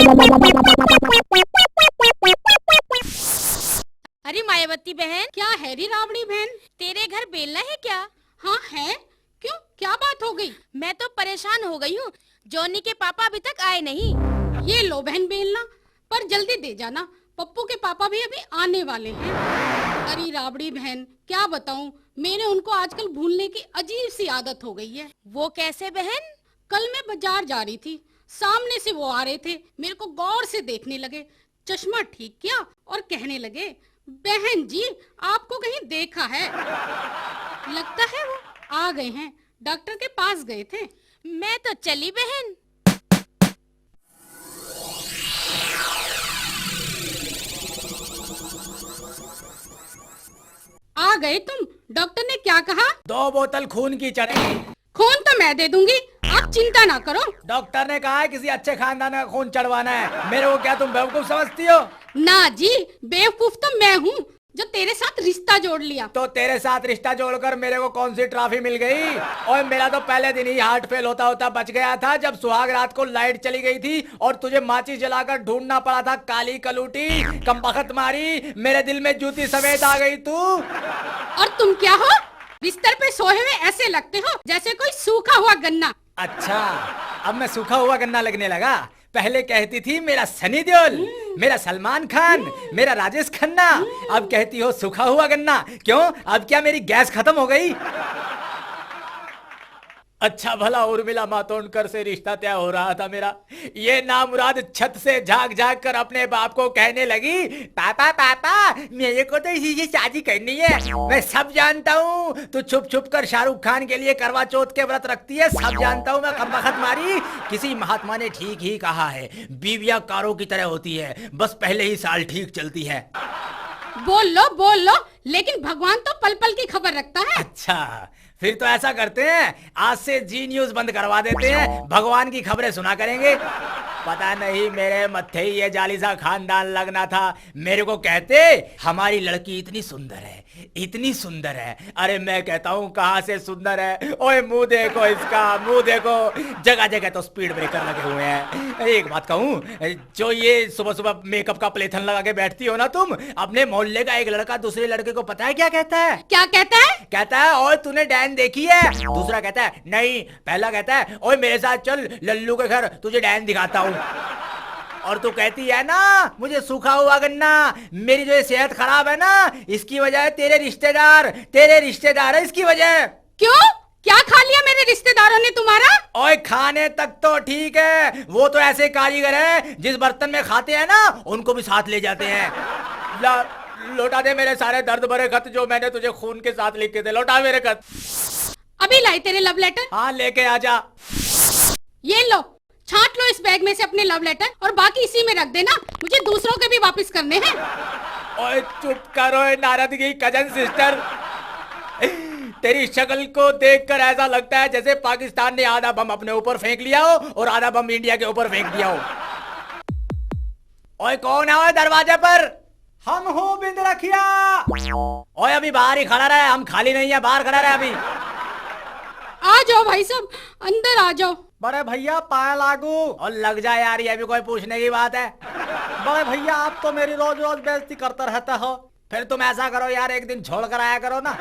अरे मायावती बहन, क्या है री रावड़ी बहन? तेरे घर बेलना है क्या? हाँ है। क्यों, क्या बात हो गई? मैं तो परेशान हो गई हूँ। जॉनी के पापा अभी तक आए नहीं। ये लो बहन बेलना, पर जल्दी दे जाना, पप्पू के पापा भी अभी आने वाले हैं। अरे रावड़ी बहन, क्या बताऊँ, मैंने उनको आजकल भूलने की अजीब सी आदत हो गई है। वो कैसे बहन? कल मैं बाजार जा रही थी, सामने से वो आ रहे थे, मेरे को गौर से देखने लगे, चश्मा ठीक किया और कहने लगे, बहन जी आपको कहीं देखा है। लगता है वो आ गए हैं, डॉक्टर के पास गए थे। मैं तो चली बहन। आ गए तुम? डॉक्टर ने क्या कहा? 2 बोतल खून की चढ़ेगी। खून तो मैं दे दूंगी, आप चिंता ना करो। डॉक्टर ने कहा है किसी अच्छे खानदान का खून चढ़वाना है। मेरे को क्या तुम बेवकूफ समझती हो? ना जी, बेवकूफ तो मैं हूँ जो तेरे साथ रिश्ता जोड़ लिया। तो तेरे साथ रिश्ता जोड़कर मेरे को कौन सी ट्रॉफी मिल गई? और मेरा तो पहले दिन ही हार्ट फेल होता होता बच गया था, जब सुहाग रात को लाइट चली गई थी और तुझे माचिस जलाकर ढूंढना पड़ा था। काली कलूटी, कमबख्त मारी, मेरे दिल में जूती समेत आ गई तू। और तुम क्या हो? बिस्तर पे सोए हुए ऐसे लगते हो जैसे कोई सूखा हुआ गन्ना। अच्छा, अब मैं सूखा हुआ गन्ना लगने लगा। पहले कहती थी मेरा सनी देओल, मेरा सलमान खान, मेरा राजेश खन्ना, अब कहती हो सूखा हुआ गन्ना। क्यों, अब क्या मेरी गैस खत्म हो गई? अच्छा भला उर्मिला मातोंडकर से रिश्ता तय हो रहा था मेरा, ये नामुराद छत से झांक झांक कर अपने बाप को कहने लगी, पापा पापा मेरे को तो इसी से शादी करनी है। मैं सब जानता हूँ तू छुप छुप कर शाहरुख खान के लिए करवा चौथ के व्रत रखती है, सब जानता हूँ मैं। कमबख्त मारी, किसी महात्मा ने ठीक ही कहा है, बीवियां कारों की तरह होती है, बस पहले ही साल ठीक चलती है। बोल लो, लेकिन भगवान तो पल पल की खबर रखता है। अच्छा, फिर तो ऐसा करते हैं, आज से जी न्यूज बंद करवा देते हैं, भगवान की खबरें सुना करेंगे। पता नहीं मेरे मत्थे ही ये जालिसा खानदान लगना था। मेरे को कहते हमारी लड़की इतनी सुंदर है, इतनी सुंदर है। अरे मैं कहता हूँ कहाँ से सुंदर है? ओए मुंह देखो इसका, मुंह देखो, जगह जगह तो स्पीड ब्रेकर लगे हुए हैं। एक बात कहूँ, जो ये सुबह सुबह मेकअप का प्लेथन लगा के बैठती हो ना तुम, अपने मोहल्ले का एक लड़का दूसरे लड़के को पता है क्या कहता है? क्या कहता है? कहता है ओए तूने डैन देखी है? दूसरा कहता है नहीं। पहला कहता है ओए मेरे साथ चल लल्लू के घर, तुझे डैन दिखाता हूँ। और तू कहती है ना मुझे सूखा हुआ गन्ना, मेरी जो ये सेहत खराब है ना इसकी वजह है तेरे रिश्तेदार है इसकी वजह। क्यों, क्या खा लिया मेरे रिश्तेदारों ने तुम्हारा? ओए खाने तक तो ठीक है, वो तो ऐसे कारीगर है जिस बर्तन में खाते हैं ना उनको भी साथ ले जाते हैं। लौटा दे मेरे सारे दर्द भरे खत जो मैंने तुझे खून के साथ लिखे थे, लौटा मेरे खत। अभी लाई तेरे लव लेटर। हाँ लेके आजा। ये लो, छांट लो इस बैग में से अपने लव लेटर और बाकी इसी में रख देना, मुझे दूसरों के भी वापस करने हैं। ओए चुप करो नारद की कजन सिस्टर, तेरी शक्ल को देखकर ऐसा लगता है जैसे पाकिस्तान ने आधा बम अपने ऊपर फेंक लिया हो और आधा बम इंडिया के ऊपर फेंक दिया हो। ओए कौन है दरवाजे पर? हम हो बिंद रखिया। ओए अभी बाहर ही खड़ा रहे, हम खाली नहीं है, बाहर खड़ा रहे अभी। आ जाओ भाई साहब, अंदर आ जाओ। बड़े भैया पाए लागू। और लग जाए यार, ये भी कोई पूछने की बात है? बड़े भैया आप तो मेरी रोज रोज बेइज्जती करते रहते हो। फिर तुम ऐसा करो यार, एक दिन छोड़ कर आया करो ना।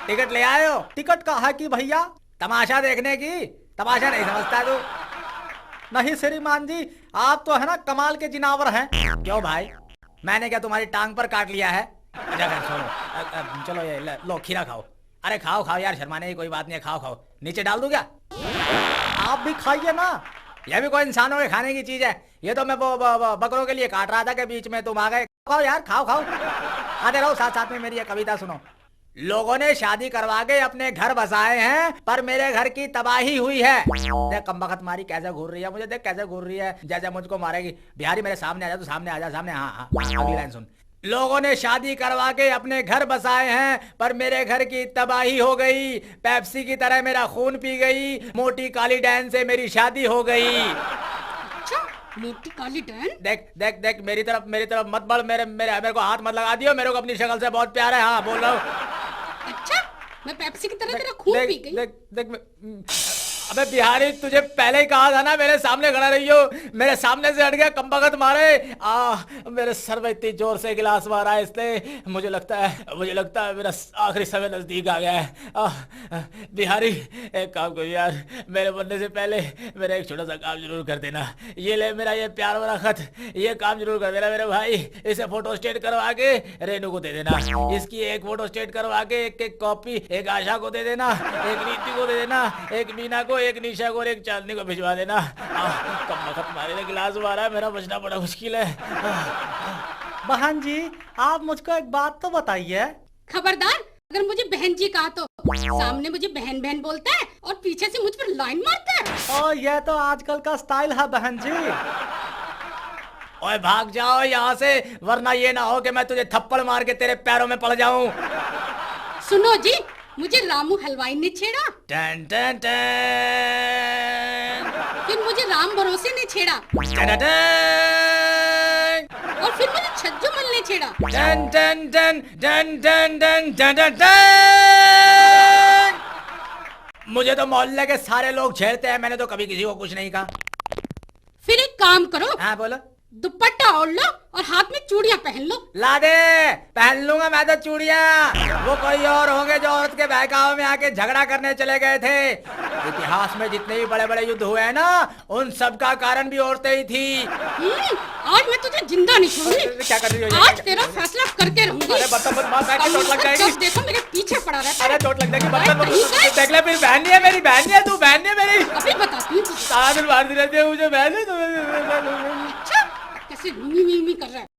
टिकट ले आए हो? टिकट कहाँ की भैया? तमाशा देखने की। तमाशा नहीं समझता तू? नहीं श्रीमान जी, आप तो है ना कमाल के जिनावर हैं। क्यों भाई, मैंने क्या तुम्हारी टांग पर काट लिया है? छोड़ो, चलो ये लो खीरा खाओ। अरे खाओ खाओ यार, शर्माने की कोई बात नहीं है, खाओ खाओ। नीचे डाल दूं क्या? आप भी खाइए ना, यह भी कोई इंसानों के खाने की चीज है। ये तो मैं वो बकरों के लिए काट रहा था कि बीच में तुम आ गए। खाओ यार, खाओ खाओ, आते रहो। साथ साथ में मेरी ये कविता सुनो। लोगों ने शादी करवा के अपने घर बसाए हैं, पर मेरे घर की तबाही हुई है। देख कमबख्त मारी कैसे घूर रही है, मुझे देख कैसे घूर रही है, जैसे मुझको मारेगी। बिहारी मेरे सामने आ जा, तू सामने आ जा, सामने। हाँ हाँ, अगली लाइन सुन। लोगों ने शादी करवा के अपने घर बसाए हैं, पर मेरे घर की तबाही हो गई। पेप्सी की तरह मेरा खून पी गई, मोटी काली डैन से मेरी शादी हो गई। अच्छा, मोटी काली डैन? देख देख देख, मेरी तरफ मत बढ़, मेरे को हाथ मत लगा दियो। मेरे को अपनी शक्ल से बहुत प्यार है। हाँ बोल रहा हूँ। अच्छा, मैं पेप्सी की तरह तेरा खून पी गई? देख देख अबे बिहारी, तुझे पहले ही कहा था ना मेरे सामने खड़ा रही हो। मेरे सामने से हट गया, कमबख्त मारे। मेरे सर में इतनी जोर से गिलास मारा है इसने, मुझे लगता है मेरा आखिरी समय नजदीक आ गया है। बिहारी, एक काम करो यार, मेरे मरने से पहले मेरा एक छोटा सा काम जरूर कर देना। ये ले मेरा ये प्यार वाला खत, ये काम जरूर कर देना मेरे भाई। इसे फोटो स्टेट करवा के रेनू को दे देना। इसकी एक फोटो स्टेट करवा के एक कॉपी एक आशा को दे देना, एक नीति को दे देना, एक मीना को, एक निशा को और एक चांदनी को भिजवा देना। कब वक्त मारे ने गिलास मारा, मेरा बचना बड़ा मुश्किल है। बहन जी, आप मुझको एक बात तो बताइए। खबरदार, अगर मुझे बहन जी कहा तो सामने मुझे बहन बहन बोलता है और पीछे से मुझ पर लाइन मारता है। ओ, यह तो आजकल का स्टाइल है बहन जी। ओए भाग जाओ यहाँ से, वरना ये ना हो कि मैं तुझे थप्पड़ मार के तेरे पैरों में पड़ जाऊं। सुनो जी, मुझे रामू हलवाई ने छेड़ा, टन टन टन। फिर मुझे राम भरोसे ने छेड़ा, टन टन। और फिर मुझे छज्जू मल ने छेड़ा। टन टन टन टन टन टन टन टन टन। मुझे तो मोहल्ले के सारे लोग छेड़ते हैं, मैंने तो कभी किसी को कुछ नहीं कहा। फिर एक काम करो, हाँ बोलो। दुपट्टा ओढ़ लो और हाथ में चूड़ियां पहन लो। ला दे, पहन लूंगा मैं तो चूड़ियां। वो कोई और होंगे जो औरत के बहकावे में आके झगड़ा करने चले गए थे। इतिहास में जितने भी बड़े बड़े युद्ध हुए हैं ना, उन सब का कारण भी औरतें ही थी। आज मैं तुझे जिंदा नहीं छोड़ूंगी। क्या कर रही हो? आज तेरा फैसला करके रहूंगी। अरे बर्तन मत मार, बैठ के चोट लग जाएगी। जब देखो मेरे पीछे पड़ा रहता है। अरे चोट लग जाएगी, बर्तन मत देख ले। फिर बहन नहीं है मेरी, बहन नहीं है तू, बहन नहीं है मेरी। अभी बताती हूँ तुझे। सारा दिन मारती रहती है मुझे बहन है। अच्छा, कैसे मीमी मीमी कर रहा है।